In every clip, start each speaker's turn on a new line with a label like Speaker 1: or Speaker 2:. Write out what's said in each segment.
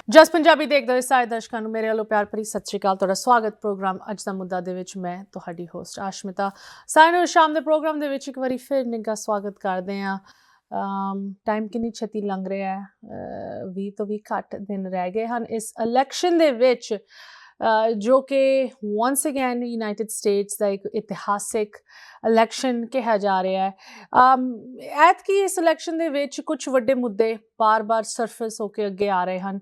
Speaker 1: ਜਸ ਪੰਜਾਬੀ ਦੇਖਦੇ ਹੋਏ ਸਾਰੇ ਦਰਸ਼ਕਾਂ ਨੂੰ ਮੇਰੇ ਵੱਲੋਂ ਪਿਆਰ ਭਰੀ ਸਤਿ ਸ਼੍ਰੀ ਅਕਾਲ। ਤੁਹਾਡਾ ਸਵਾਗਤ ਪ੍ਰੋਗਰਾਮ ਅੱਜ ਦਾ ਮੁੱਦਾ ਦੇ ਵਿੱਚ ਮੈਂ ਤੁਹਾਡੀ ਹੋਸਟ ਆਸ਼ਮਿਤਾ। ਸਾਰਿਆਂ ਨੂੰ ਸ਼ਾਮ ਦੇ ਪ੍ਰੋਗਰਾਮ ਦੇ ਵਿੱਚ ਇੱਕ ਵਾਰੀ ਫਿਰ ਨਿੱਘਾ ਸਵਾਗਤ ਕਰਦੇ ਹਾਂ। ਟਾਈਮ ਕਿੰਨੀ ਛੇਤੀ ਲੰਘ ਰਿਹਾ ਹੈ, 20 ਤੋਂ ਵੀ ਘੱਟ ਦਿਨ ਰਹਿ ਗਏ ਹਨ ਇਸ ਇਲੈਕਸ਼ਨ ਦੇ ਵਿੱਚ, ਜੋ ਕਿ ਵਾਂਸ ਅਗੇਨ ਯੂਨਾਈਟਿਡ ਸਟੇਟਸ ਦਾ ਇੱਕ ਇਤਿਹਾਸਿਕ ਇਲੈਕਸ਼ਨ ਕਿਹਾ ਜਾ ਰਿਹਾ ਹੈ। ਐਤਕੀ ਇਸ ਇਲੈਕਸ਼ਨ ਦੇ ਵਿੱਚ ਕੁਝ ਵੱਡੇ ਮੁੱਦੇ ਬਾਰ-ਬਾਰ ਸਰਫੇਸ ਹੋ ਕੇ ਅੱਗੇ ਆ ਰਹੇ ਹਨ।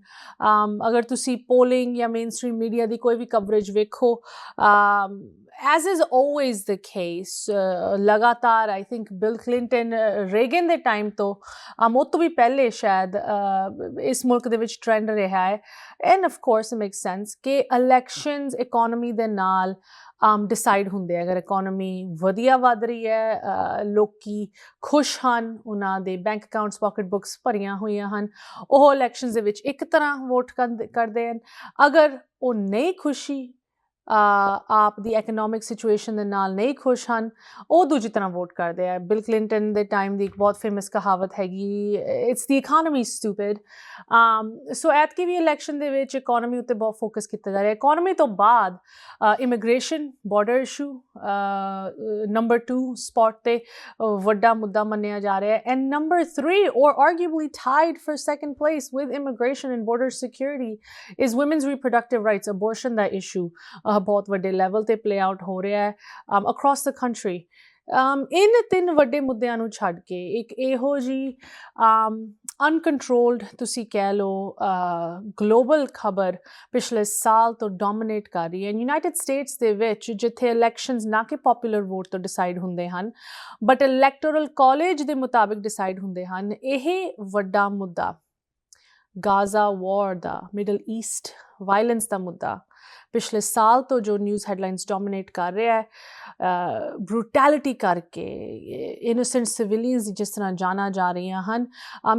Speaker 1: ਅਗਰ ਤੁਸੀਂ ਪੋਲਿੰਗ ਜਾਂ ਮੇਨ ਸਟ੍ਰੀਮ ਮੀਡੀਆ ਦੀ ਕੋਈ ਵੀ ਕਵਰੇਜ ਵੇਖੋ, as is always the case, लगातार I think Bill Clinton Reagan the time तो ਉਹ ਤੋਂ ਵੀ ਪਹਿਲੇ ਸ਼ਾਇਦ ਇਸ ਮੁਲਕ ਦੇ ਵਿੱਚ ਟ੍ਰੈਂਡ ਰਿਹਾ ਹੈ। End of course it makes sense ਕਿ ਇਲੈਕਸ਼ਨਸ ਇਕੋਨਮੀ ਦੇ ਨਾਲ ਡਿਸਾਈਡ ਹੁੰਦੇ ਆ। ਅਗਰ ਇਕੋਨਮੀ ਵਧੀਆ ਵੱਧ ਰਹੀ ਹੈ, ਲੋਕੀ ਖੁਸ਼ ਹਨ, ਉਹਨਾਂ ਦੇ ਬੈਂਕ ਅਕਾਊਂਟਸ ਪਾਕਟ ਬੁੱਕਸ ਭਰੀਆਂ ਹੋਈਆਂ ਹਨ, ਉਹ ਇਲੈਕਸ਼ਨਸ ਦੇ ਵਿੱਚ ਇੱਕ ਤਰ੍ਹਾਂ ਵੋਟ ਕਰਦੇ ਹਨ। ਅਗਰ ਉਹ ਨਹੀਂ ਖੁਸ਼ੀ, ਆਪ ਦੀ ਐਕਨੋਮਿਕ ਸਿਚੁਏਸ਼ਨ ਦੇ ਨਾਲ ਨਹੀਂ ਖੁਸ਼ ਹਨ, ਉਹ ਦੂਜੀ ਤਰ੍ਹਾਂ ਵੋਟ ਕਰਦੇ ਆ। ਬਿਲ ਕਲਿੰਟਨ ਦੇ ਟਾਈਮ ਦੀ ਇੱਕ ਬਹੁਤ ਫੇਮਸ ਕਹਾਵਤ ਹੈਗੀ, ਇਟਸ ਦੀ ਇਕਾਨਮੀ ਸਟੂਪਿਡ। ਸੋ ਐਤਕੀ ਵੀ ਇਲੈਕਸ਼ਨ ਦੇ ਵਿੱਚ ਇਕੋਨਮੀ ਉੱਤੇ ਬਹੁਤ ਫੋਕਸ ਕੀਤਾ ਜਾ ਰਿਹਾ। ਇਕੋਨਮੀ ਤੋਂ ਬਾਅਦ immigration, border issue number 2 spot 'ਤੇ ਵੱਡਾ ਮੁੱਦਾ ਮੰਨਿਆ ਜਾ ਰਿਹਾ ਹੈ। And number 3 or arguably tied for second place with immigration and border security is women's reproductive rights, abortion the issue ਬਹੁਤ ਵੱਡੇ ਲੈਵਲ 'ਤੇ ਪਲੇ ਆਊਟ ਹੋ ਰਿਹਾ ਹੈ ਅਕਰੋਸ ਦ ਕੰਟਰੀ। ਇਨ 3 ਵੱਡੇ ਮੁੱਦਿਆਂ ਨੂੰ ਛੱਡ ਕੇ ਇੱਕ ਇਹੋ ਜਿਹੀ ਅਨਕੰਟਰੋਲਡ ਤੁਸੀਂ ਕਹਿ ਲਓ ਗਲੋਬਲ ਖਬਰ ਪਿਛਲੇ ਸਾਲ ਤੋਂ ਡੋਮੀਨੇਟ ਕਰ ਰਹੀ ਹੈ ਯੂਨਾਈਟਿਡ ਸਟੇਟਸ ਦੇ ਵਿੱਚ, ਜਿੱਥੇ ਇਲੈਕਸ਼ਨਸ ਨਾ ਕਿ ਪੋਪੂਲਰ ਵੋਟ ਤੋਂ ਡਿਸਾਈਡ ਹੁੰਦੇ ਹਨ ਬਟ ਇਲੈਕਟੋਰਲ ਕਾਲਜ ਦੇ ਮੁਤਾਬਿਕ ਡਿਸਾਈਡ ਹੁੰਦੇ ਹਨ। ਇਹ ਵੱਡਾ ਮੁੱਦਾ ਗਾਜ਼ਾ ਵਾਰ ਦਾ, ਮਿਡਲ ਈਸਟ ਵਾਇਲੈਂਸ ਦਾ ਮੁੱਦਾ ਪਿਛਲੇ ਸਾਲ ਤੋਂ ਜੋ ਨਿਊਜ਼ ਹੈਡਲਾਈਨਸ ਡੋਮੀਨੇਟ ਕਰ ਰਿਹਾ ਹੈ, ਬਰੂਟੈਲਿਟੀ ਕਰਕੇ ਇਨੋਸੈਂਟ ਸਿਵਿਲੀਅਨਸ ਜਿਸ ਤਰ੍ਹਾਂ ਜਾਨਾਂ ਜਾ ਰਹੀਆਂ ਹਨ,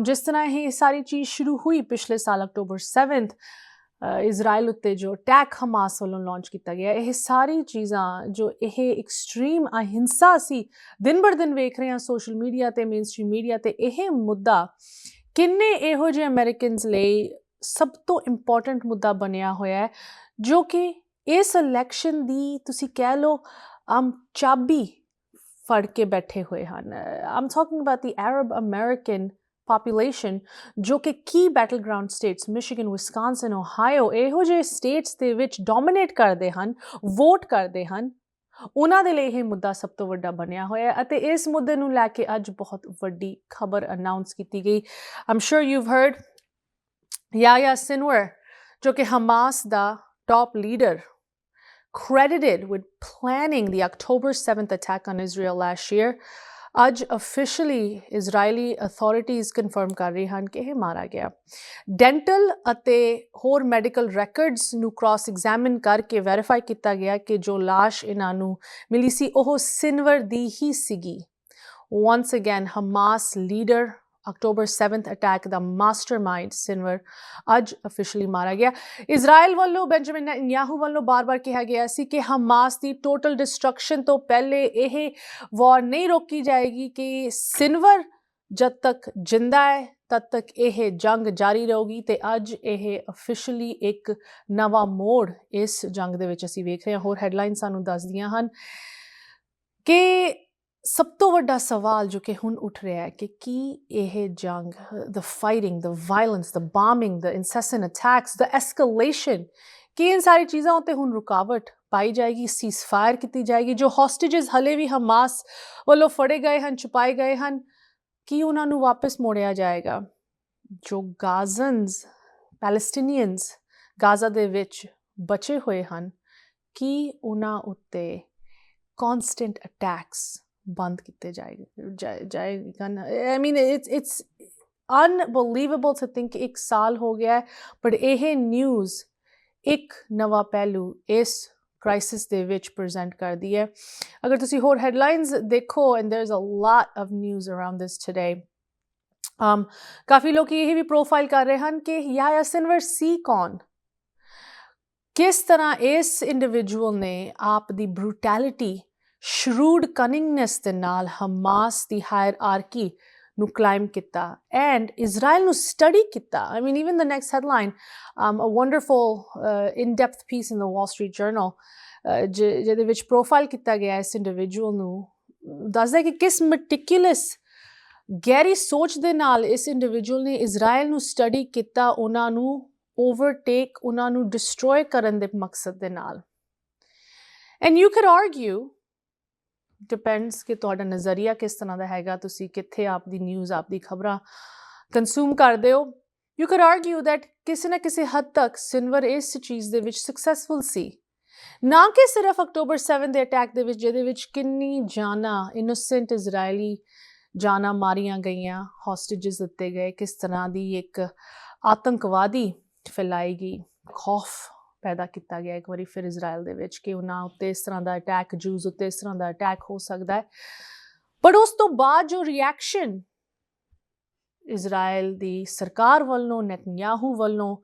Speaker 1: ਜਿਸ ਤਰ੍ਹਾਂ ਇਹ ਸਾਰੀ ਚੀਜ਼ ਸ਼ੁਰੂ ਹੋਈ ਪਿਛਲੇ ਸਾਲ ਅਕਤੂਬਰ 7 ਇਜ਼ਰਾਈਲ ਉੱਤੇ ਜੋ ਅਟੈਕ ਹਮਾਸ ਵੱਲੋਂ ਲਾਂਚ ਕੀਤਾ ਗਿਆ, ਇਹ ਸਾਰੀ ਚੀਜ਼ਾਂ ਜੋ ਇਹ ਐਕਸਟ੍ਰੀਮ ਅਹਿੰਸਾ ਸੀ ਦਿਨ ਬਰ ਦਿਨ ਵੇਖ ਰਹੇ ਹਾਂ ਸੋਸ਼ਲ ਮੀਡੀਆ 'ਤੇ, ਮੇਨ ਸਟ੍ਰੀਮ ਮੀਡੀਆ 'ਤੇ, ਇਹ ਮੁੱਦਾ ਕਿੰਨੇ ਇਹੋ ਜਿਹੇ ਅਮਰੀਕਨਸ ਲਈ ਸਭ ਤੋਂ ਇੰਪੋਰਟੈਂਟ ਮੁੱਦਾ ਬਣਿਆ ਹੋਇਆ ਹੈ, ਜੋ ਕਿ ਇਸ ਇਲੈਕਸ਼ਨ ਦੀ ਤੁਸੀਂ ਕਹਿ ਲਓ ਚਾਬੀ ਫੜ ਕੇ ਬੈਠੇ ਹੋਏ ਹਨ। I'm talking about the Arab American population, ਜੋ ਕਿ ਕੀ battleground states Michigan, Wisconsin, Ohio, ਇਹੋ ਜਿਹੇ ਸਟੇਟਸ ਦੇ ਵਿੱਚ ਡੋਮੀਨੇਟ ਕਰਦੇ ਹਨ, ਵੋਟ ਕਰਦੇ ਹਨ, ਉਹਨਾਂ ਦੇ ਲਈ ਇਹ ਮੁੱਦਾ ਸਭ ਤੋਂ ਵੱਡਾ ਬਣਿਆ ਹੋਇਆ ਹੈ। ਅਤੇ ਇਸ ਮੁੱਦੇ ਨੂੰ ਲੈ ਕੇ ਅੱਜ ਬਹੁਤ ਵੱਡੀ ਖਬਰ ਅਨਾਊਂਸ ਕੀਤੀ ਗਈ। ਆਮ ਸ਼ੋਰ ਯੂਵ ਹਰਡ ਯਾਹਿਆ ਸਿਨਵਰ, ਜੋ ਕਿ Hamas the top leader, credited with planning the October 7th attack on Israel last year, ਅੱਜ officially Israeli authorities confirm ਕਰ ਰਹੇ ਹਨ ਕਿ ਇਹ ਮਾਰਾ ਗਿਆ। ਡੈਂਟਲ ਅਤੇ ਹੋਰ ਮੈਡੀਕਲ ਰੈਕਰਡਸ ਨੂੰ ਕ੍ਰਾਸ ਐਗਜ਼ਾਮਿਨ ਕਰਕੇ ਵੈਰੀਫਾਈ ਕੀਤਾ ਗਿਆ ਕਿ ਜੋ ਲਾਸ਼ ਇਹਨਾਂ ਨੂੰ ਮਿਲੀ ਸੀ ਉਹ ਸਿਨਵਰ ਦੀ ਹੀ ਸੀਗੀ। once again Hamas leader, October 7th attack ਦਾ ਮਾਸਟਰਮਾਈਂਡ ਸਿਨਵਰ ਅੱਜ ਅਫੀਸ਼ੀਅਲੀ ਮਾਰਾ ਗਿਆ। ਇਜ਼ਰਾਈਲ ਵੱਲੋਂ, ਬੈਂਜਾਮਿਨ ਨੇਤਨਯਾਹੂ ਵੱਲੋਂ ਬਾਰ-ਬਾਰ ਕਿਹਾ ਗਿਆ ਸੀ ਕਿ ਹਮਾਸ ਦੀ ਟੋਟਲ ਡਿਸਟਰਕਸ਼ਨ ਤੋਂ ਪਹਿਲੇ ਇਹ ਵਾਰ ਨਹੀਂ ਰੋਕੀ ਜਾਏਗੀ, ਕਿ ਸਿਨਵਰ ਜਦ ਤੱਕ ਜਿੰਦਾ ਹੈ ਤਦ ਤੱਕ ਇਹ ਜੰਗ ਜਾਰੀ ਰਹੂਗੀ। ਤੇ ਅੱਜ ਇਹ ਅਫੀਸ਼ੀਅਲੀ ਇੱਕ ਨਵਾਂ ਮੋੜ ਇਸ ਜੰਗ ਦੇ ਵਿੱਚ ਅਸੀਂ ਵੇਖ ਰਹੇ ਹਾਂ। ਹੋਰ ਹੈਡਲਾਈਨ ਸਾਨੂੰ ਦੱਸਦੀਆਂ ਹਨ ਕਿ ਸਭ ਤੋਂ ਵੱਡਾ ਸਵਾਲ ਜੋ ਕਿ ਹੁਣ ਉੱਠ ਰਿਹਾ ਹੈ ਕਿ ਕੀ ਇਹ ਜੰਗ, ਦ ਫਾਈਟਿੰਗ, ਦ ਵਾਇਲੈਂਸ, ਦ ਬਾਮਿੰਗ, ਦ ਇਨਸੈਸੈਂਟ ਅਟੈਕਸ, ਦ ਐਸਕੇਲੇਸ਼ਨ, ਕੀ ਇਨ ਸਾਰੀ ਚੀਜ਼ਾਂ ਉੱਤੇ ਹੁਣ ਰੁਕਾਵਟ ਪਾਈ ਜਾਏਗੀ, ਸੀਜ਼ਫਾਇਰ ਕੀਤੀ ਜਾਏਗੀ? ਜੋ ਹੋਸਟੇਜਸ ਹਲੇ ਵੀ ਹਮਾਸ ਵੱਲੋਂ ਫੜੇ ਗਏ ਹਨ, ਛੁਪਾਏ ਗਏ ਹਨ, ਕੀ ਉਹਨਾਂ ਨੂੰ ਵਾਪਸ ਮੋੜਿਆ ਜਾਏਗਾ? ਜੋ ਗਾਜ਼ਨਸ, ਪੈਲਸਟੀਨੀਅਨਸ ਗਾਜ਼ਾ ਦੇ ਵਿੱਚ ਬਚੇ ਹੋਏ ਹਨ, ਕੀ ਉਹਨਾਂ ਉੱਤੇ ਕੌਨਸਟੈਂਟ ਅਟੈਕਸ ਬੰਦ ਕੀਤੇ ਜਾਏਗਾ? ਆਈ ਮੀਨ ਇਟਸ ਅਨਬਿਲੀਵੇਬਲ ਟੂ ਥਿੰਕ 1 ਸਾਲ ਹੋ ਗਿਆ, ਬਟ ਇਹ ਨਿਊਜ਼ ਇੱਕ ਨਵਾਂ ਪਹਿਲੂ ਇਸ ਕ੍ਰਾਈਸਿਸ ਦੇ ਵਿੱਚ ਪ੍ਰੈਜ਼ੈਂਟ ਕਰਦੀ ਹੈ। ਅਗਰ ਤੁਸੀਂ ਹੋਰ ਹੈਡਲਾਈਨਸ ਦੇਖੋ, and there is a lot of news around this today, ਕਾਫੀ ਲੋਕ ਇਹ ਵੀ ਪ੍ਰੋਫਾਈਲ ਕਰ ਰਹੇ ਹਨ ਕਿ ਯਾਹਿਆ ਸਿਨਵਰ ਸੀ ਕੌਣ, ਕਿਸ ਤਰ੍ਹਾਂ ਇਸ ਇੰਡੀਵਿਜੂਅਲ ਨੇ ਆਪ ਦੀ ਬਰੂਟੈਲਿਟੀ, ਸ਼ਰੂਡ ਕਨਿੰਗਨੈਸ ਦੇ ਨਾਲ ਹਮਾਸ ਦੀ ਹਾਇਰਾਰਕੀ ਨੂੰ ਕਲਾਈਮ ਕੀਤਾ ਐਂਡ ਇਜ਼ਰਾਈਲ ਨੂੰ ਸਟੱਡੀ ਕੀਤਾ। I mean even the next headline a wonderful in depth piece in the Wall Street Journal ਜਿਹਦੇ ਵਿੱਚ ਪ੍ਰੋਫਾਈਲ ਕੀਤਾ ਗਿਆ ਇਸ ਇੰਡੀਵਿਜੂਅਲ ਨੂੰ, ਦੱਸਦਾ ਕਿ ਕਿਸ ਮਟੀਕੂਲਸ ਗਹਿਰੀ ਸੋਚ ਦੇ ਨਾਲ ਇਸ ਇੰਡੀਵਿਜੂਅਲ ਨੇ ਇਜ਼ਰਾਈਲ ਨੂੰ ਸਟੱਡੀ ਕੀਤਾ, ਉਹਨਾਂ ਨੂੰ ਓਵਰਟੇਕ, ਉਹਨਾਂ ਨੂੰ ਡਿਸਟਰੋਏ ਕਰਨ ਦੇ ਮਕਸਦ ਦੇ ਨਾਲ। ਐਂਡ ਯੂ ਕੈਨ ਆਰਗਿਊ, ਡਿਪੈਂਡਸ ਕਿ ਤੁਹਾਡਾ ਨਜ਼ਰੀਆ ਕਿਸ ਤਰ੍ਹਾਂ ਦਾ ਹੈਗਾ, ਤੁਸੀਂ ਕਿੱਥੇ ਆਪਦੀ ਨਿਊਜ਼, ਆਪਦੀ ਖਬਰਾਂ ਕੰਜ਼ਿਊਮ ਕਰਦੇ ਹੋ। ਯੂ ਕੈਨ ਆਰਗਿਊ ਦੈਟ ਕਿਸੇ ਨਾ ਕਿਸੇ ਹੱਦ ਤੱਕ ਸਿਨਵਰ ਇਸ ਚੀਜ਼ ਦੇ ਵਿੱਚ ਸਕਸੈਸਫੁਲ ਸੀ, ਨਾ ਕਿ ਸਿਰਫ ਅਕਤੂਬਰ 7 ਦੇ ਅਟੈਕ ਦੇ ਵਿੱਚ, ਜਿਹਦੇ ਵਿੱਚ ਕਿੰਨੀ ਜਾਨਾਂ, ਇਨੋਸੈਂਟ ਇਜ਼ਰਾਈਲੀ ਜਾਨਾਂ ਮਾਰੀਆਂ ਗਈਆਂ, ਹੌਸਟੇਜਸ ਦਿੱਤੇ ਗਏ, ਕਿਸ ਤਰ੍ਹਾਂ ਦੀ ਇੱਕ ਆਤੰਕਵਾਦੀ ਫੈਲਾਈ ਗਈ, ਖੌਫ ਪੈਦਾ ਕੀਤਾ ਗਿਆ ਇੱਕ ਵਾਰੀ ਫਿਰ ਇਜ਼ਰਾਈਲ ਦੇ ਵਿੱਚ ਕਿ ਉਹਨਾਂ ਉੱਤੇ ਇਸ ਤਰ੍ਹਾਂ ਦਾ ਅਟੈਕ, ਜੂਸ ਉੱਤੇ ਇਸ ਤਰ੍ਹਾਂ ਦਾ ਅਟੈਕ ਹੋ ਸਕਦਾ ਹੈ। ਬਟ ਉਸ ਤੋਂ ਬਾਅਦ ਜੋ ਰਿਐਕਸ਼ਨ ਇਜ਼ਰਾਈਲ ਦੀ ਸਰਕਾਰ ਵੱਲੋਂ, ਨੈਤਨਯਾਹੂ ਵੱਲੋਂ,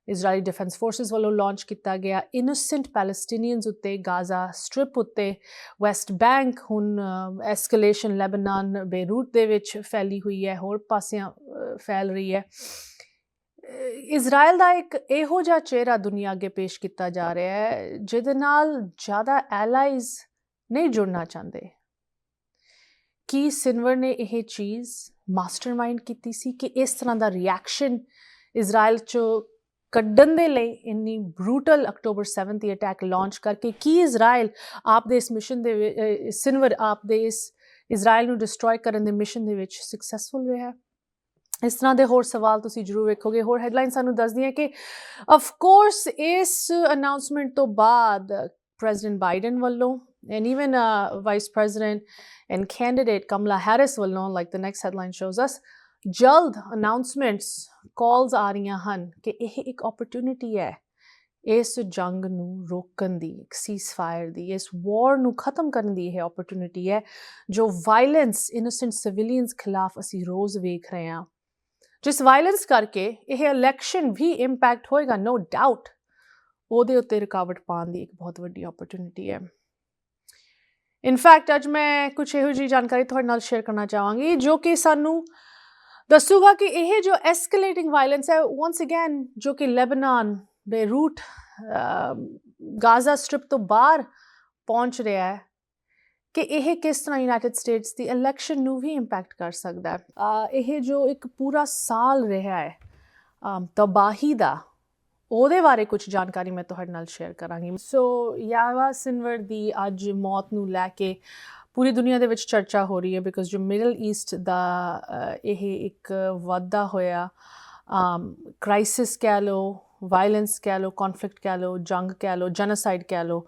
Speaker 1: ਇਜ਼ਰਾਈਲੀ ਡਿਫੈਂਸ ਫੋਰਸਿਸ ਵੱਲੋਂ ਲਾਂਚ ਕੀਤਾ ਗਿਆ ਇਨੋਸੈਂਟ ਪੈਲਸਟੀਨੀਅਨਸ ਉੱਤੇ, ਗਾਜ਼ਾ ਸਟ੍ਰਿਪ ਉੱਤੇ, ਵੈਸਟ ਬੈਂਕ, ਹੁਣ ਐਸਕੇਲੇਸ਼ਨ ਲੈਬਨਾਨ, ਬੇਰੂਟ ਦੇ ਵਿੱਚ ਫੈਲੀ ਹੋਈ ਹੈ, ਹੋਰ ਪਾਸਿਆਂ ਫੈਲ ਰਹੀ ਹੈ। ਇਜ਼ਰਾਈਲ ਦਾ ਇੱਕ ਇਹੋ ਜਿਹਾ ਚਿਹਰਾ ਦੁਨੀਆ ਅੱਗੇ ਪੇਸ਼ ਕੀਤਾ ਜਾ ਰਿਹਾ ਹੈ ਜਿਹਦੇ ਨਾਲ ਜ਼ਿਆਦਾ ਐਲਾਈਜ਼ ਨਹੀਂ ਜੁੜਨਾ ਚਾਹੁੰਦੇ। ਕੀ ਸਿਨਵਰ ਨੇ ਇਹ ਚੀਜ਼ ਮਾਸਟਰਮਾਈਂਡ ਕੀਤੀ ਸੀ ਕਿ ਇਸ ਤਰ੍ਹਾਂ ਦਾ ਰਿਐਕਸ਼ਨ ਇਜ਼ਰਾਈਲ 'ਚੋਂ ਕੱਢਣ ਦੇ ਲਈ ਇੰਨੀ ਬਰੂਟਲ ਅਕਤੂਬਰ 7 ਦੀ ਅਟੈਕ ਲਾਂਚ ਕਰਕੇ, ਕੀ ਇਜ਼ਰਾਈਲ ਆਪਦੇ ਇਸ ਮਿਸ਼ਨ ਦੇ ਸਿਨਵਰ ਆਪਦੇ ਇਸ ਇਜ਼ਰਾਈਲ ਨੂੰ ਡਿਸਟਰੋਏ ਕਰਨ ਦੇ ਮਿਸ਼ਨ ਦੇ ਵਿੱਚ ਸਕਸੈਸਫੁਲ ਰਿਹਾ? ਇਸ ਤਰ੍ਹਾਂ ਦੇ ਹੋਰ ਸਵਾਲ ਤੁਸੀਂ ਜ਼ਰੂਰ ਵੇਖੋਗੇ। ਹੋਰ ਹੈਡਲਾਈਨ ਸਾਨੂੰ ਦੱਸਦੀਆਂ ਕਿ ਅਫਕੋਰਸ ਇਸ ਅਨਾਊਂਸਮੈਂਟ ਤੋਂ ਬਾਅਦ ਪ੍ਰੈਜ਼ੀਡੈਂਟ ਬਾਈਡਨ ਵੱਲੋਂ and even vice president and candidate Kamala Harris ਵੱਲੋਂ, like the next headline shows us, ਜਲਦ ਅਨਾਊਂਸਮੈਂਟਸ, ਕਾਲਸ ਆ ਰਹੀਆਂ ਹਨ ਕਿ ਇਹ ਇੱਕ ਓਪਰਚੁਨਿਟੀ ਹੈ ਇਸ ਜੰਗ ਨੂੰ ਰੋਕਣ ਦੀ, ਇੱਕ ਸੀਜ਼ਫਾਇਰ ਦੀ, ਇਸ ਵਾਰ ਨੂੰ ਖਤਮ ਕਰਨ ਦੀ ਇਹ ਓਪਰਚੁਨਿਟੀ ਹੈ ਜੋ ਵਾਇਲੈਂਸ ਇਨੋਸੈਂਟ ਸਿਵਿਲੀਅਨਸ ਖਿਲਾਫ ਅਸੀਂ ਰੋਜ਼ ਵੇਖ ਰਹੇ ਹਾਂ, ਜਿਸ ਵਾਇਲੈਂਸ ਕਰਕੇ ਇਹ ਇਲੈਕਸ਼ਨ ਵੀ ਇੰਪੈਕਟ ਹੋਏਗਾ, ਨੋ ਡਾਊਟ, ਉਹਦੇ ਉੱਤੇ ਰੁਕਾਵਟ ਪਾਉਣ ਦੀ ਇੱਕ ਬਹੁਤ ਵੱਡੀ ਓਪਰਚੁਨਿਟੀ ਹੈ। ਇਨਫੈਕਟ ਅੱਜ ਮੈਂ ਕੁਝ ਇਹੋ ਜਿਹੀ ਜਾਣਕਾਰੀ ਤੁਹਾਡੇ ਨਾਲ ਸ਼ੇਅਰ ਕਰਨਾ ਚਾਹਾਂਗੀ ਜੋ ਕਿ ਸਾਨੂੰ ਦੱਸੂਗਾ ਕਿ ਇਹ ਜੋ ਐਸਕੇਲੇਟਿੰਗ ਵਾਇਲੈਂਸ ਹੈ, ਵਾਂਸ ਅਗੇਨ, ਜੋ ਕਿ ਲੈਬਨਾਨ, ਬੇਰੂਟ, ਗਾਜ਼ਾ ਸਟ੍ਰਿਪ ਤੋਂ ਬਾਹਰ ਪਹੁੰਚ ਰਿਹਾ ਹੈ, ਕਿ ਇਹ ਕਿਸ ਤਰ੍ਹਾਂ ਯੂਨਾਈਟਿਡ ਸਟੇਟਸ ਦੀ ਇਲੈਕਸ਼ਨ ਨੂੰ ਵੀ ਇੰਪੈਕਟ ਕਰ ਸਕਦਾ ਹੈ। ਇਹ ਜੋ ਇੱਕ ਪੂਰਾ ਸਾਲ ਰਿਹਾ ਹੈ ਤਬਾਹੀ ਦਾ, ਉਹਦੇ ਬਾਰੇ ਕੁਝ ਜਾਣਕਾਰੀ ਮੈਂ ਤੁਹਾਡੇ ਨਾਲ ਸ਼ੇਅਰ ਕਰਾਂਗੀ। ਸੋ ਯਾਵਾ ਸਿਨਵਰ ਦੀ ਅੱਜ ਮੌਤ ਨੂੰ ਲੈ ਕੇ ਪੂਰੀ ਦੁਨੀਆ ਦੇ ਵਿੱਚ ਚਰਚਾ ਹੋ ਰਹੀ ਹੈ, ਬਿਕਾਜ਼ ਜੋ ਮਿਡਲ ਈਸਟ ਦਾ ਇਹ ਇੱਕ ਵਾਧਾ ਹੋਇਆ ਕ੍ਰਾਈਸਿਸ ਕਹਿ ਲਓ, ਵਾਇਲੈਂਸ ਕਹਿ ਲਓ, ਕੌਨਫਲਿਕਟ ਕਹਿ ਲਓ, ਜੰਗ ਕਹਿ ਲਓ, ਜੈਨੋਸਾਈਡ ਕਹਿ ਲਓ,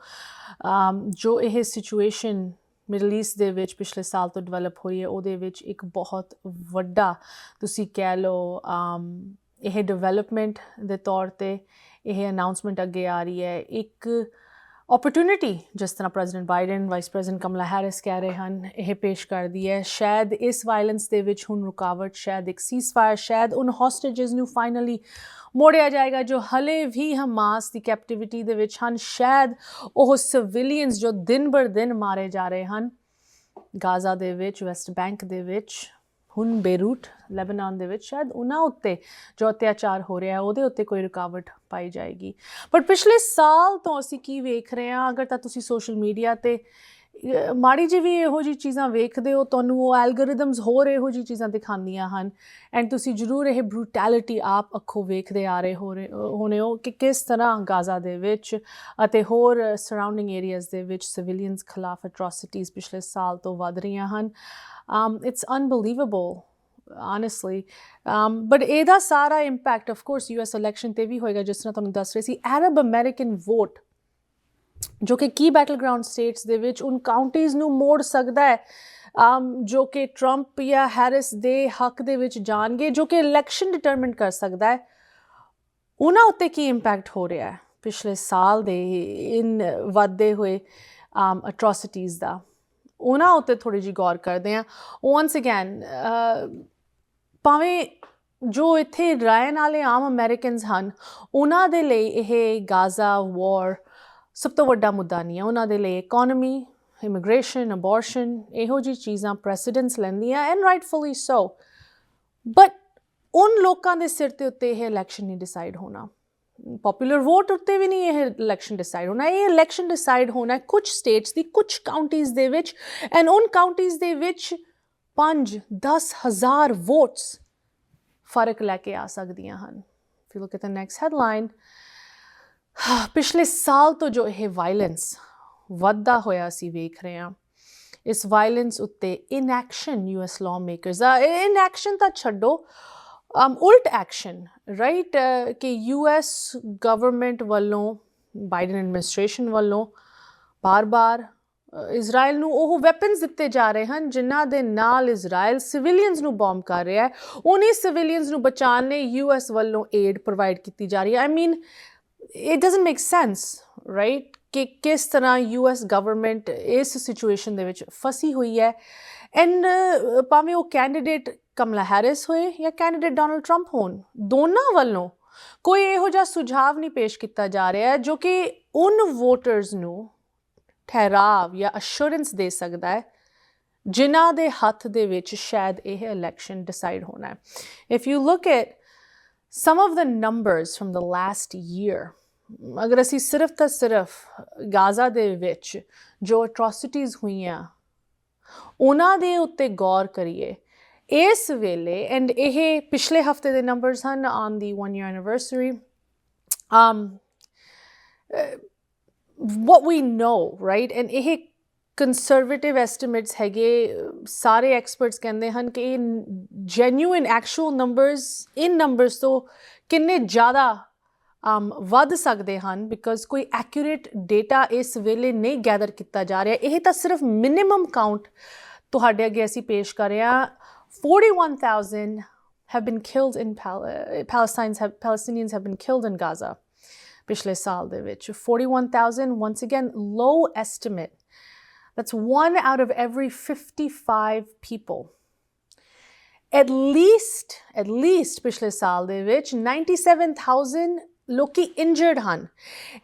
Speaker 1: ਜੋ ਇਹ ਸਿਚੁਏਸ਼ਨ ਮਿਡਲ ਈਸਟ ਦੇ ਵਿੱਚ ਪਿਛਲੇ ਸਾਲ ਤੋਂ ਡਿਵੈਲਪ ਹੋਈ ਹੈ, ਉਹਦੇ ਵਿੱਚ ਇੱਕ ਬਹੁਤ ਵੱਡਾ ਤੁਸੀਂ ਕਹਿ ਲਓ ਇਹ ਡਿਵੈਲਪਮੈਂਟ ਦੇ ਤੌਰ 'ਤੇ ਇਹ ਅਨਾਊਂਸਮੈਂਟ ਅੱਗੇ ਆ ਰਹੀ ਹੈ। ਇੱਕ ਓਪਰਚੁਨਿਟੀ, ਜਿਸ ਤਰ੍ਹਾਂ ਪ੍ਰੈਜ਼ੀਡੈਂਟ ਬਾਈਡਨ, ਵਾਈਸ ਪ੍ਰੈਜ਼ੀਡੈਂਟ ਕਮਲਾ ਹੈਰਿਸ ਕਹਿ ਰਹੇ ਹਨ, ਇਹ ਪੇਸ਼ ਕਰਦੀ ਹੈ ਸ਼ਾਇਦ ਇਸ ਵਾਇਲੈਂਸ ਦੇ ਵਿੱਚ ਹੁਣ ਰੁਕਾਵਟ, ਸ਼ਾਇਦ ਇੱਕ ਸੀਜ਼ਫਾਇਰ, ਸ਼ਾਇਦ ਉਨ ਹੌਸਟੇਜਸ ਨੂੰ ਫਾਈਨਲੀ ਮੋੜਿਆ ਜਾਏਗਾ ਜੋ ਹਲੇ ਵੀ ਹਮਾਸ ਦੀ ਕੈਪਟੀਵਿਟੀ ਦੇ ਵਿੱਚ ਹਨ, ਸ਼ਾਇਦ ਉਹ ਸਿਵਿਲੀਅਨਸ ਜੋ ਦਿਨ ਬਰ ਦਿਨ ਮਾਰੇ ਜਾ ਰਹੇ ਹਨ ਗਾਜ਼ਾ ਦੇ ਵਿੱਚ, ਵੈਸਟ ਬੈਂਕ ਦੇ ਵਿੱਚ, ਹੁਣ ਬੇਰੂਟ ਲੈਬਨਾਨ ਦੇ ਵਿੱਚ, ਸ਼ਾਇਦ ਉਹਨਾਂ ਉੱਤੇ ਜੋ ਅਤਿਆਚਾਰ ਹੋ ਰਿਹਾ ਉਹਦੇ ਉੱਤੇ ਕੋਈ ਰੁਕਾਵਟ ਪਾਈ ਜਾਏਗੀ। ਪਰ ਪਿਛਲੇ ਸਾਲ ਤੋਂ ਅਸੀਂ ਕੀ ਵੇਖ ਰਹੇ ਹਾਂ, ਅਗਰ ਤਾਂ ਤੁਸੀਂ ਸੋਸ਼ਲ ਮੀਡੀਆ 'ਤੇ ਮਾੜੀ ਜਿਹੀ ਵੀ ਇਹੋ ਜਿਹੀ ਚੀਜ਼ਾਂ ਵੇਖਦੇ ਹੋ, ਤੁਹਾਨੂੰ ਉਹ ਐਲਗੋਰਿਦਮਸ ਹੋਰ ਇਹੋ ਜਿਹੀ ਚੀਜ਼ਾਂ ਦਿਖਾਉਂਦੀਆਂ ਹਨ ਐਂਡ ਤੁਸੀਂ ਜ਼ਰੂਰ ਇਹ ਬਰੂਟੈਲਿਟੀ ਆਪ ਅੱਖੋਂ ਵੇਖਦੇ ਆ ਰਹੇ ਹੋਣੇ ਹੋ ਕਿ ਕਿਸ ਤਰ੍ਹਾਂ ਗਾਜ਼ਾ ਦੇ ਵਿੱਚ ਅਤੇ ਹੋਰ ਸਰਾਊਂਡਿੰਗ ਏਰੀਆਜ਼ ਦੇ ਵਿੱਚ ਸਿਵਿਲੀਅਨਸ ਖਿਲਾਫ ਅਟਰੋਸਿਟੀਜ਼ ਪਿਛਲੇ ਸਾਲ ਤੋਂ ਵੱਧ ਰਹੀਆਂ ਹਨ। It's unbelievable, honestly. But ਇਹਦਾ ਸਾਰਾ impact of course US election 'ਤੇ ਵੀ ਹੋਏਗਾ, ਜਿਸ ਤਰ੍ਹਾਂ ਤੁਹਾਨੂੰ ਦੱਸ ਰਹੇ ਸੀ। ਅਰਬ ਅਮਰੀਕਨ ਵੋਟ ਜੋ ਕਿ ਕੀ ਬੈਟਲ ਗਰਾਊਂਡ ਸਟੇਟਸ ਦੇ ਵਿੱਚ ਉਨ ਕਾਊਂਟੀਜ਼ ਨੂੰ ਮੋੜ ਸਕਦਾ ਹੈ ਜੋ ਕਿ ਟਰੰਪ ਜਾਂ ਹੈਰਿਸ ਦੇ ਹੱਕ ਦੇ ਵਿੱਚ ਜਾਣਗੇ, ਜੋ ਕਿ ਇਲੈਕਸ਼ਨ ਡਿਟਰਮਿਨ ਕਰ ਸਕਦਾ ਹੈ, ਉਹਨਾਂ ਉੱਤੇ ਕੀ ਇੰਪੈਕਟ ਹੋ ਰਿਹਾ ਹੈ ਪਿਛਲੇ ਸਾਲ ਦੇ ਇਨ ਵੱਧਦੇ ਹੋਏ ਅਟਰੋਸਿਟੀਜ਼ ਦਾ, ਉਹਨਾਂ ਉੱਤੇ ਥੋੜ੍ਹੀ ਜਿਹੀ ਗੌਰ ਕਰਦੇ ਹਾਂ। ਵਾਂਸ ਅਗੈਨ, ਭਾਵੇਂ ਜੋ ਇੱਥੇ ਰਹਿਣ ਵਾਲੇ ਆਮ ਅਮਰੀਕਨਸ ਹਨ ਉਹਨਾਂ ਦੇ ਲਈ ਇਹ ਗਾਜ਼ਾ ਵਾਰ ਸਭ ਤੋਂ ਵੱਡਾ ਮੁੱਦਾ ਨਹੀਂ ਹੈ, ਉਹਨਾਂ ਦੇ ਲਈ ਇਕੋਨਮੀ, ਇਮੀਗ੍ਰੇਸ਼ਨ, ਅਬੋਰਸ਼ਨ, ਇਹੋ ਜਿਹੀ ਚੀਜ਼ਾਂ ਪ੍ਰੈਸੀਡੈਂਸ ਲੈਂਦੀਆਂ ਐਂਡ ਰਾਈਟਫੁਲੀ ਸੋ। ਬਟ उन लोगों के सिर के उत्ते यह इलैक्शन नहीं डिसाइड होना, पॉपुलर वोट उत्ते भी नहीं यह इलैक्शन डिसाइड होना। ये इलैक्शन डिसाइड होना है कुछ स्टेट्स दी कुछ काउंटीज़ दे विच, एंड उन काउंटीज़ दे विच 5-10 हज़ार वोट्स फर्क लैके आ सकदियां हन। If you look at the next headline, पिछले साल तो जो यह वायलेंस वधदा होया असीं वेख रहे हैं, इस वायलेंस उत्ते inaction US law makers inaction तां छड्डो, उल्ट एक्शन राइट कि यूएस गवर्नमेंट वालों बाइडन एडमिनिस्ट्रेशन वालों बार बार इजराइल नूं ਉਹ ਵੈਪਨਸ ਦਿੱਤੇ ਜਾ ਰਹੇ ਹਨ ਜਿਨ੍ਹਾਂ ਦੇ ਨਾਲ ਇਜ਼ਰਾਈਲ ਸਿਵਿਲੀਅਨਸ ਨੂੰ ਬੌਂਬ ਕਰ ਰਿਹਾ ਹੈ। ਉਨੀ ਸਿਵਿਲੀਅਨਸ ਨੂੰ ਬਚਾਉਣ ਲਈ ਯੂਐਸ ਵੱਲੋਂ ਏਡ ਪ੍ਰੋਵਾਈਡ ਕੀਤੀ ਜਾ ਰਹੀ ਹੈ। I mean it doesn't make sense right ਕਿ ਕਿਸ ਤਰ੍ਹਾਂ ਯੂਐਸ ਗਵਰਨਮੈਂਟ ਇਸ ਸਿਚੁਏਸ਼ਨ ਦੇ ਵਿੱਚ ਫਸੀ ਹੋਈ ਹੈ। ਐਂਡ ਭਾਵੇਂ ਉਹ ਕੈਂਡੀਡੇਟ ਕਮਲਾ ਹੈਰਿਸ ਹੋਏ ਜਾਂ ਕੈਂਡੀਡੇਟ ਡੋਨਲਡ ਟਰੰਪ ਹੋਣ, ਦੋਨਾਂ ਵੱਲੋਂ ਕੋਈ ਇਹੋ ਜਿਹਾ ਸੁਝਾਵ ਨਹੀਂ ਪੇਸ਼ ਕੀਤਾ ਜਾ ਰਿਹਾ ਜੋ ਕਿ ਉਨ ਵੋਟਰਸ ਨੂੰ ਠਹਿਰਾਵ ਜਾਂ ਅਸ਼ੋਰੈਂਸ ਦੇ ਸਕਦਾ ਹੈ ਜਿਨ੍ਹਾਂ ਦੇ ਹੱਥ ਦੇ ਵਿੱਚ ਸ਼ਾਇਦ ਇਹ ਇਲੈਕਸ਼ਨ ਡਿਸਾਈਡ ਹੋਣਾ ਹੈ। If you look at some of the numbers from the last year, ਅਗਰ ਅਸੀਂ ਸਿਰਫ ਤਾਂ ਸਿਰਫ ਗਾਜ਼ਾ ਦੇ ਵਿੱਚ ਜੋ ਅਟਰੋਸਿਟੀਜ਼ ਹੋਈਆਂ ਉਹਨਾਂ ਦੇ ਉੱਤੇ ਗੌਰ ਕਰੀਏ ਇਸ ਵੇਲੇ, ਐਂਡ ਇਹ ਪਿਛਲੇ ਹਫਤੇ ਦੇ ਨੰਬਰਸ ਹਨ on the 1 year anniversary, what we know, right, and ਇਹ conservative estimates ਹੈਗੇ, ਸਾਰੇ ਐਕਸਪਰਟਸ ਕਹਿੰਦੇ ਹਨ ਕਿ ਇਹ genuine actual numbers in numbers ਤੋਂ ਕਿੰਨੇ ਜ਼ਿਆਦਾ ਵੱਧ ਸਕਦੇ ਹਨ, ਬਿਕੋਜ਼ ਕੋਈ ਐਕੂਰੇਟ ਡੇਟਾ ਇਸ ਵੇਲੇ ਨਹੀਂ ਗੈਦਰ ਕੀਤਾ ਜਾ ਰਿਹਾ। ਇਹ ਤਾਂ ਸਿਰਫ ਮਿਨੀਮਮ ਕਾਊਂਟ ਤੁਹਾਡੇ ਅੱਗੇ ਅਸੀਂ ਪੇਸ਼ ਕਰ ਰਹੇ ਹਾਂ। 41,000 have been killed in Palestinians have been killed in Gaza ਪਿਛਲੇ ਸਾਲ ਦੇ ਵਿੱਚ। 41,000, once again, low estimate. That's 1 out of every 55 people. At least ਪਿਛਲੇ ਸਾਲ ਦੇ ਵਿੱਚ 97,000 ਲੋਕੀ ਇੰਜਰਡ ਹਨ।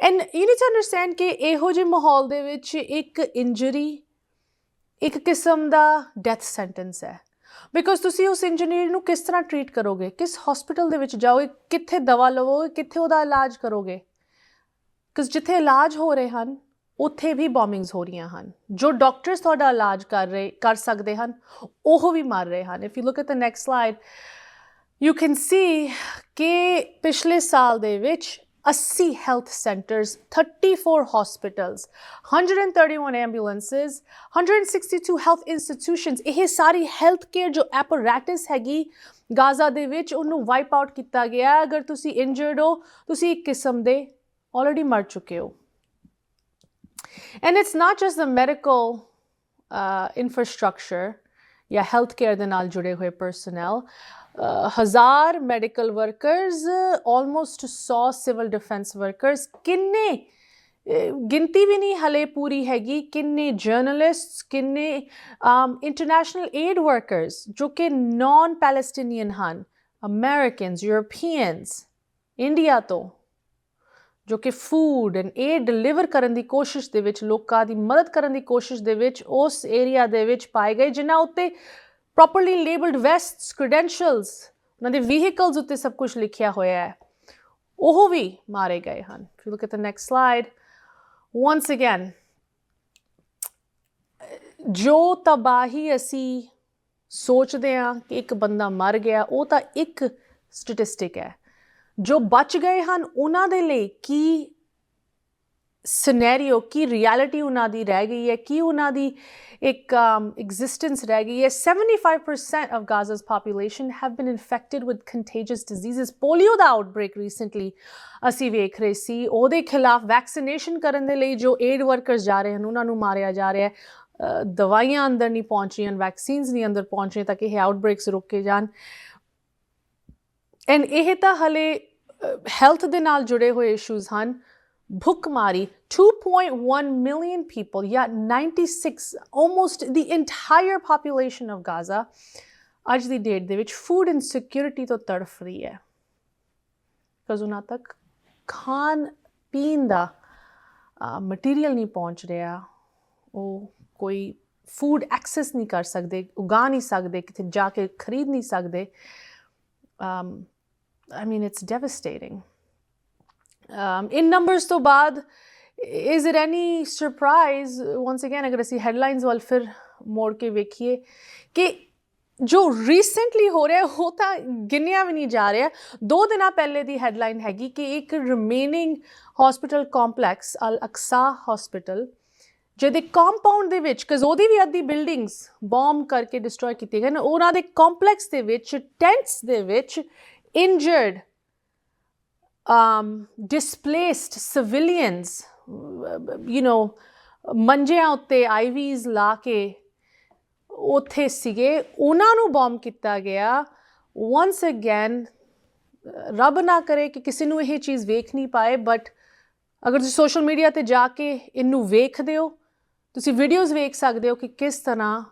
Speaker 1: And you need to understand ਕਿ ਇਹੋ ਜਿਹੇ ਮਾਹੌਲ ਦੇ ਵਿੱਚ ਇੱਕ ਇੰਜਰੀ ਇੱਕ ਕਿਸਮ ਦਾ ਡੈਥ ਸੈਂਟੈਂਸ ਹੈ, ਬਿਕੋਜ਼ ਤੁਸੀਂ ਉਸ ਇੰਜਰੀ ਨੂੰ ਕਿਸ ਤਰ੍ਹਾਂ ਟਰੀਟ ਕਰੋਗੇ, ਕਿਸ ਹਸਪੀਟਲ ਦੇ ਵਿੱਚ ਜਾਓਗੇ, ਕਿੱਥੇ ਦਵਾ ਲਵੋਗੇ, ਕਿੱਥੇ ਉਹਦਾ ਇਲਾਜ ਕਰੋਗੇ, ਬਿਕੋਜ਼ ਜਿੱਥੇ ਇਲਾਜ ਹੋ ਰਹੇ ਹਨ ਉੱਥੇ ਵੀ ਬੋਮਿੰਗਸ ਹੋ ਰਹੀਆਂ ਹਨ। ਜੋ ਡਾਕਟਰਸ ਤੁਹਾਡਾ ਇਲਾਜ ਕਰ ਸਕਦੇ ਹਨ ਉਹ ਵੀ ਮਰ ਰਹੇ ਹਨ। If you look at the next slide, you can see ਕਿ ਪਿਛਲੇ ਸਾਲ ਦੇ ਵਿੱਚ 80 health centres, 34 hospitals, 131 ਐਂਬੂਲੈਂਸਿਸ, 162 health institutions, ਇਹ ਸਾਰੀ ਹੈਲਥ ਕੇਅਰ ਜੋ ਐਪਰੈਟਸ ਹੈਗੀ ਗਾਜ਼ਾ ਦੇ ਵਿੱਚ ਉਹਨੂੰ ਵਾਈਪ ਆਊਟ ਕੀਤਾ ਗਿਆ। ਅਗਰ ਤੁਸੀਂ ਇੰਜਰਡ ਹੋ, ਤੁਸੀਂ ਇੱਕ ਕਿਸਮ ਦੇ already ਮਰ ਚੁੱਕੇ ਹੋ। And it's not just the medical infrastructure ਜਾਂ health care ਦੇ ਨਾਲ ਜੁੜੇ ਹੋਏ personnel, 1000 medical workers, almost 100 civil defense workers, ਕਿੰਨੇ ਗਿਣਤੀ ਵੀ ਨਹੀਂ ਹਲੇ ਪੂਰੀ ਹੈਗੀ, ਕਿੰਨੇ journalists, ਕਿੰਨੇ international aid workers ਜੋ ਕਿ non-Palestinian ਹਨ, Americans, Europeans, ਇੰਡੀਆ ਤੋਂ, ਜੋ ਕਿ ਫੂਡ ਐਂਡ ਏਡ ਡਿਲੀਵਰ ਕਰਨ ਦੀ ਕੋਸ਼ਿਸ਼ ਦੇ ਵਿੱਚ, ਲੋਕਾਂ ਦੀ ਮਦਦ ਕਰਨ ਦੀ ਕੋਸ਼ਿਸ਼ ਦੇ ਵਿੱਚ ਉਸ ਏਰੀਆ ਦੇ ਵਿੱਚ ਪਾਏ ਗਏ, ਜਿਨ੍ਹਾਂ ਉੱਤੇ ਪ੍ਰੋਪਰਲੀ ਲੇਬਲਡ ਵੈਸਟਸ, ਕ੍ਰੈਡੈਂਸ਼ੀਅਲਸ, ਉਹਨਾਂ ਦੇ ਵਹੀਕਲਸ ਉੱਤੇ ਸਭ ਕੁਝ ਲਿਖਿਆ ਹੋਇਆ ਹੈ, ਉਹ ਵੀ ਮਾਰੇ ਗਏ ਹਨ। If you look at the next slide, once again, ਜੋ ਤਬਾਹੀ ਅਸੀਂ ਸੋਚਦੇ ਹਾਂ ਕਿ ਇੱਕ ਬੰਦਾ ਮਰ ਗਿਆ, ਉਹ ਤਾਂ ਇੱਕ ਸਟੈਟਿਸਟਿਕ ਹੈ। ਜੋ ਬਚ ਗਏ ਹਨ ਉਹਨਾਂ ਦੇ ਲਈ ਕੀ ਸਿਨੈਰੀਓ, ਕੀ ਰਿਐਲਿਟੀ ਉਹਨਾਂ ਦੀ ਰਹਿ ਗਈ ਹੈ, ਕੀ ਉਹਨਾਂ ਦੀ ਇੱਕ ਐਗਜ਼ਿਸਟੈਂਸ ਰਹਿ ਗਈ ਹੈ। 75% of Gaza's population have been infected with contagious diseases. Polio the outbreak recently ਅਸੀਂ ਵੇਖ ਰਹੇ ਸੀ, ਉਹਦੇ ਖਿਲਾਫ ਵੈਕਸੀਨੇਸ਼ਨ ਕਰਨ ਦੇ ਲਈ ਜੋ ਏਡ ਵਰਕਰਸ ਜਾ ਰਹੇ ਹਨ ਉਹਨਾਂ ਨੂੰ ਮਾਰਿਆ ਜਾ ਰਿਹਾ ਹੈ। ਦਵਾਈਆਂ ਅੰਦਰ ਨਹੀਂ ਪਹੁੰਚ ਰਹੀਆਂ, ਵੈਕਸੀਨਸ ਨਹੀਂ ਅੰਦਰ ਪਹੁੰਚ ਰਹੀਆਂ ਤਾਂ ਕਿ ਇਹ ਆਊਟਬ੍ਰੇਕਸ ਰੋਕੇ ਜਾਣ। ਐਂਡ ਇਹ ਤਾਂ ਹਲੇ ਹੈਲਥ ਦੇ ਨਾਲ ਜੁੜੇ ਹੋਏ ਇਸ਼ੂਜ਼ ਹਨ। ਭੁੱਖਮਾਰੀ, 2.1 million people, yeah, 96, almost the entire population of Gaza ਅੱਜ ਦੀ ਡੇਟ ਦੇ ਵਿੱਚ ਫੂਡ ਇਨਸਿਕਿਉਰਿਟੀ ਤੋਂ ਤੜਫ ਰਹੀ ਹੈ, ਬਿਕਾਜ਼ ਉਹਨਾਂ ਤੱਕ ਖਾਣ ਪੀਣ ਦਾ ਮਟੀਰੀਅਲ ਨਹੀਂ ਪਹੁੰਚ ਰਿਹਾ, ਉਹ ਕੋਈ ਫੂਡ ਐਕਸੈਸ ਨਹੀਂ ਕਰ ਸਕਦੇ, ਉਗਾ ਨਹੀਂ ਸਕਦੇ, ਕਿਤੇ ਜਾ ਕੇ ਖਰੀਦ ਨਹੀਂ ਸਕਦੇ। I mean, it's devastating. In numbers to baad, is it any surprise, once again, agar assi headlines wal fir mode ke vekhiye, कि जो ਰੀਸੈਂਟਲੀ ਹੋ ਰਿਹਾ ਉਹ ਤਾਂ ਗਿਣਿਆ ਵੀ ਨਹੀਂ ਜਾ ਰਿਹਾ। 2 ਦਿਨਾਂ ਪਹਿਲੇ ਦੀ ਹੈਡਲਾਈਨ ਹੈਗੀ ਕਿ ਇੱਕ ਰਿਮੇਨਿੰਗ ਹਸਪੀਟਲ ਕੰਪਲੈਕਸ ਅਲ-ਅਕਸਾ ਹਸਪੀਟਲ ਜਿਹਦੇ ਕੰਪਾਊਂਡ ਦੇ ਵਿੱਚ, ਕਜ਼ ਉਹਦੀ ਵੀ ਅੱਧੀ ਬਿਲਡਿੰਗਸ ਬੌਂਬ ਕਰਕੇ ਡਿਸਟਰੋਏ ਕੀਤੀਆਂ ਗਈਆਂ, ਉਹਨਾਂ ਦੇ ਕੰਪਲੈਕਸ ਦੇ ਵਿੱਚ ਟੈਂਟਸ ਦੇ ਵਿੱਚ ਇੰਜਰਡ displaced civilians, ਮੰਜਿਆਂ ਉੱਤੇ ਆਈਵੀਜ਼ ਲਾ ਕੇ ਉੱਥੇ ਸੀਗੇ, ਉਹਨਾਂ ਨੂੰ ਬੌਂਬ ਕੀਤਾ ਗਿਆ। once again, ਰੱਬ ਨਾ ਕਰੇ ਕਿ ਕਿਸੇ ਨੂੰ ਇਹ ਚੀਜ਼ ਵੇਖ ਨਹੀਂ ਪਾਏ, ਬਟ ਅਗਰ ਤੁਸੀਂ ਸੋਸ਼ਲ ਮੀਡੀਆ 'ਤੇ ਜਾ ਕੇ ਇਹਨੂੰ ਵੇਖਦੇ ਹੋ, ਤੁਸੀਂ ਵੀਡੀਓਜ਼ ਵੇਖ ਸਕਦੇ ਹੋ ਕਿ ਕਿਸ ਤਰ੍ਹਾਂ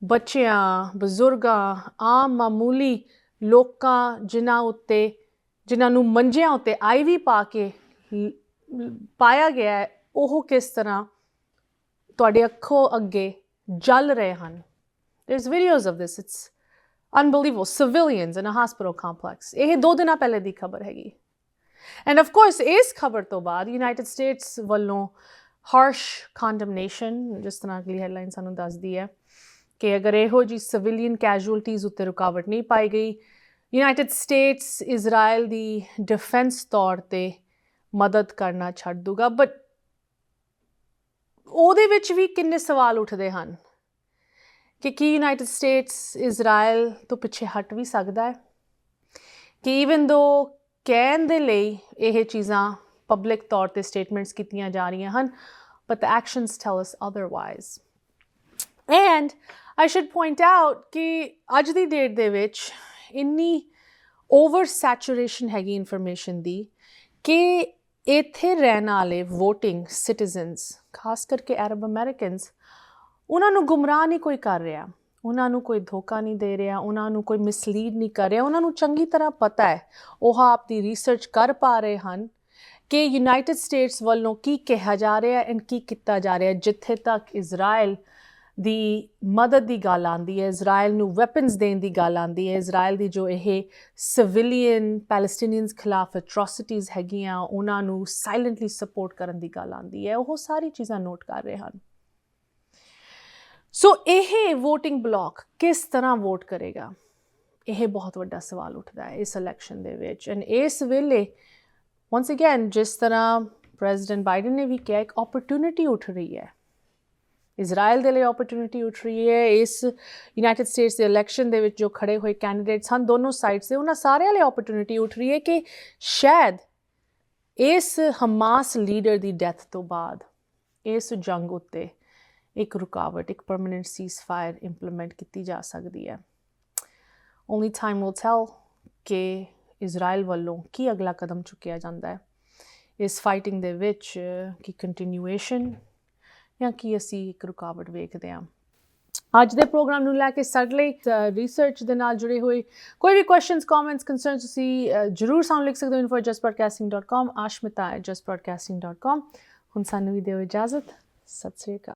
Speaker 1: ਬੱਚਿਆਂ, ਬਜ਼ੁਰਗਾਂ, ਆਮ ਮਾਮੂਲੀ ਲੋਕਾਂ ਜਿਨ੍ਹਾਂ ਨੂੰ ਮੰਜਿਆਂ ਉੱਤੇ ਆਈਵੀ ਪਾ ਕੇ ਪਾਇਆ ਗਿਆ ਹੈ, ਉਹ ਕਿਸ ਤਰ੍ਹਾਂ ਤੁਹਾਡੇ ਅੱਖੋਂ ਅੱਗੇ ਜਲ ਰਹੇ ਹਨ। There's videos of this. It's unbelievable. Civilians in a hospital complex. ਇਹ 2 ਦਿਨਾਂ ਪਹਿਲੇ ਦੀ ਖਬਰ ਹੈਗੀ। And of course, ਇਸ ਖਬਰ ਤੋਂ ਬਾਅਦ ਯੂਨਾਈਟਿਡ ਸਟੇਟਸ ਵੱਲੋਂ harsh condemnation, ਜਿਸ ਤਰ੍ਹਾਂ ਅਗਲੀ ਹੈਡਲਾਈਨ ਸਾਨੂੰ ਦੱਸਦੀ ਹੈ ਕਿ ਅਗਰ ਇਹੋ ਜਿਹੀ ਸਿਵਿਲੀਅਨ ਕੈਜੂਅਲਟੀਜ਼ ਉੱਤੇ ਰੁਕਾਵਟ ਨਹੀਂ ਪਾਈ ਗਈ, ਯੂਨਾਈਟਿਡ ਸਟੇਟਸ ਇਜ਼ਰਾਈਲ ਦੀ ਡਿਫੈਂਸ ਤੌਰ 'ਤੇ ਮਦਦ ਕਰਨਾ ਛੱਡ ਦੂਗਾ। ਬਟ ਉਹਦੇ ਵਿੱਚ ਵੀ ਕਿੰਨੇ ਸਵਾਲ ਉੱਠਦੇ ਹਨ ਕਿ ਕੀ ਯੂਨਾਈਟਿਡ ਸਟੇਟਸ ਇਜ਼ਰਾਈਲ ਤੋਂ ਪਿੱਛੇ ਹਟ ਵੀ ਸਕਦਾ ਹੈ, ਕਿ ਈਵਨ ਦੋ ਕਹਿਣ ਦੇ ਲਈ ਇਹ ਚੀਜ਼ਾਂ ਪਬਲਿਕ ਤੌਰ 'ਤੇ ਸਟੇਟਮੈਂਟਸ ਕੀਤੀਆਂ ਜਾ ਰਹੀਆਂ ਹਨ, but the actions tell us otherwise. And I should point out ਕਿ ਅੱਜ ਦੀ ਡੇਟ ਦੇ ਵਿੱਚ ਇੰਨੀ ਓਵਰ ਸੈਚੂਰੇਸ਼ਨ ਹੈਗੀ ਇਨਫੋਰਮੇਸ਼ਨ ਦੀ ਕਿ ਇੱਥੇ ਰਹਿਣ ਵਾਲੇ ਵੋਟਿੰਗ ਸਿਟੀਜ਼ਨਸ, ਖਾਸ ਕਰਕੇ ਅਰਬ ਅਮਰੀਕਨਸ, ਉਹਨਾਂ ਨੂੰ ਗੁੰਮਰਾਹ ਨਹੀਂ ਕੋਈ ਕਰ ਰਿਹਾ, ਉਹਨਾਂ ਨੂੰ ਕੋਈ ਧੋਖਾ ਨਹੀਂ ਦੇ ਰਿਹਾ, ਉਹਨਾਂ ਨੂੰ ਕੋਈ ਮਿਸਲੀਡ ਨਹੀਂ ਕਰ ਰਿਹਾ। ਉਹਨਾਂ ਨੂੰ ਚੰਗੀ ਤਰ੍ਹਾਂ ਪਤਾ ਹੈ, ਉਹ ਆਪ ਦੀ ਰਿਸਰਚ ਕਰ ਪਾ ਰਹੇ ਹਨ ਕਿ ਯੂਨਾਈਟਿਡ ਸਟੇਟਸ ਵੱਲੋਂ ਕੀ ਕਿਹਾ ਜਾ ਰਿਹਾ ਐਂਡ ਕੀ ਕੀਤਾ ਜਾ ਰਿਹਾ। ਜਿੱਥੇ ਤੱਕ ਇਜ਼ਰਾਈਲ ਦੀ ਮਦਦ ਦੀ ਗੱਲ ਆਉਂਦੀ ਹੈ, ਇਜ਼ਰਾਈਲ ਨੂੰ ਵੈਪਨਸ ਦੇਣ ਦੀ ਗੱਲ ਆਉਂਦੀ ਹੈ, ਇਜ਼ਰਾਈਲ ਦੀ ਜੋ ਇਹ ਸਿਵਿਲੀਅਨ ਪੈਲਸਟੀਨੀਅਨਸ ਖਿਲਾਫ ਐਟਰੋਸਿਟੀਜ਼ ਹੈਗੀਆਂ, ਉਹਨਾਂ ਨੂੰ ਸਾਇਲੈਂਟਲੀ ਸਪੋਰਟ ਕਰਨ ਦੀ ਗੱਲ ਆਉਂਦੀ ਹੈ, ਉਹ ਸਾਰੀ ਚੀਜ਼ਾਂ ਨੋਟ ਕਰ ਰਹੇ ਹਨ। ਸੋ ਇਹ ਵੋਟਿੰਗ ਬਲਾਕ ਕਿਸ ਤਰ੍ਹਾਂ ਵੋਟ ਕਰੇਗਾ, ਇਹ ਬਹੁਤ ਵੱਡਾ ਸਵਾਲ ਉੱਠਦਾ ਹੈ ਇਸ ਇਲੈਕਸ਼ਨ ਦੇ ਵਿੱਚ। ਐਂਡ ਇਸ ਵੇਲੇ once again, ਜਿਸ ਤਰ੍ਹਾਂ ਪ੍ਰੈਜ਼ੀਡੈਂਟ ਬਾਈਡਨ ਨੇ ਵੀ ਕਿਹਾ, ਇੱਕ ਓਪਰਚੁਨਿਟੀ ਉੱਠ ਰਹੀ ਹੈ, ਇਜ਼ਰਾਈਲ ਦੇ ਲਈ ਓਪਰਚੁਨਿਟੀ ਉੱਠ ਰਹੀ ਹੈ। ਇਸ ਯੂਨਾਈਟਿਡ ਸਟੇਟਸ ਦੇ ਇਲੈਕਸ਼ਨ ਦੇ ਵਿੱਚ ਜੋ ਖੜੇ ਹੋਏ ਕੈਂਡੀਡੇਟਸ ਹਨ ਦੋਨੋਂ ਸਾਈਡਸ ਦੇ, ਉਹਨਾਂ ਸਾਰਿਆਂ ਲਈ ਓਪਰਚੁਨਿਟੀ ਉੱਠ ਰਹੀ ਹੈ ਕਿ ਸ਼ਾਇਦ ਇਸ ਹਮਾਸ ਲੀਡਰ ਦੀ ਡੈਥ ਤੋਂ ਬਾਅਦ ਇਸ ਜੰਗ ਉੱਤੇ ਇੱਕ ਰੁਕਾਵਟ, ਇੱਕ ਪਰਮਾਨੈਂਟ ਸੀਜ਼ਫਾਇਰ ਇੰਪਲੀਮੈਂਟ ਕੀਤੀ ਜਾ ਸਕਦੀ ਹੈ। ਓਨਲੀ ਟਾਈਮ ਵਿਲ ਟੈਲ ਕਿ ਇਜ਼ਰਾਈਲ ਵੱਲੋਂ ਕੀ ਅਗਲਾ ਕਦਮ ਚੁੱਕਿਆ ਜਾਂਦਾ ਹੈ ਇਸ ਫਾਈਟਿੰਗ ਦੇ ਵਿੱਚ, ਕਿ ਕੰਟੀਨਿਊਏਸ਼ਨ ਜਾਂ ਕੀ ਅਸੀਂ ਇੱਕ ਰੁਕਾਵਟ ਵੇਖਦੇ ਹਾਂ। ਅੱਜ ਦੇ ਪ੍ਰੋਗਰਾਮ ਨੂੰ ਲੈ ਕੇ ਸਾਡੇ ਲਈ ਰਿਸਰਚ ਦੇ ਨਾਲ ਜੁੜੇ ਹੋਏ ਕੋਈ ਵੀ ਕੁਐਸਚਨਸ, ਕਮੈਂਟਸ, ਕੰਸਰਨਸ ਤੁਸੀਂ ਜ਼ਰੂਰ ਸਾਨੂੰ ਲਿਖ ਸਕਦੇ ਹੋ info@jusbroadcasting.com, ashmita@jusbroadcasting.com। ਹੁਣ ਸਾਨੂੰ ਵੀ ਦਿਓ ਇਜਾਜ਼ਤ। ਸਤਿ ਸ੍ਰੀ ਅਕਾਲ।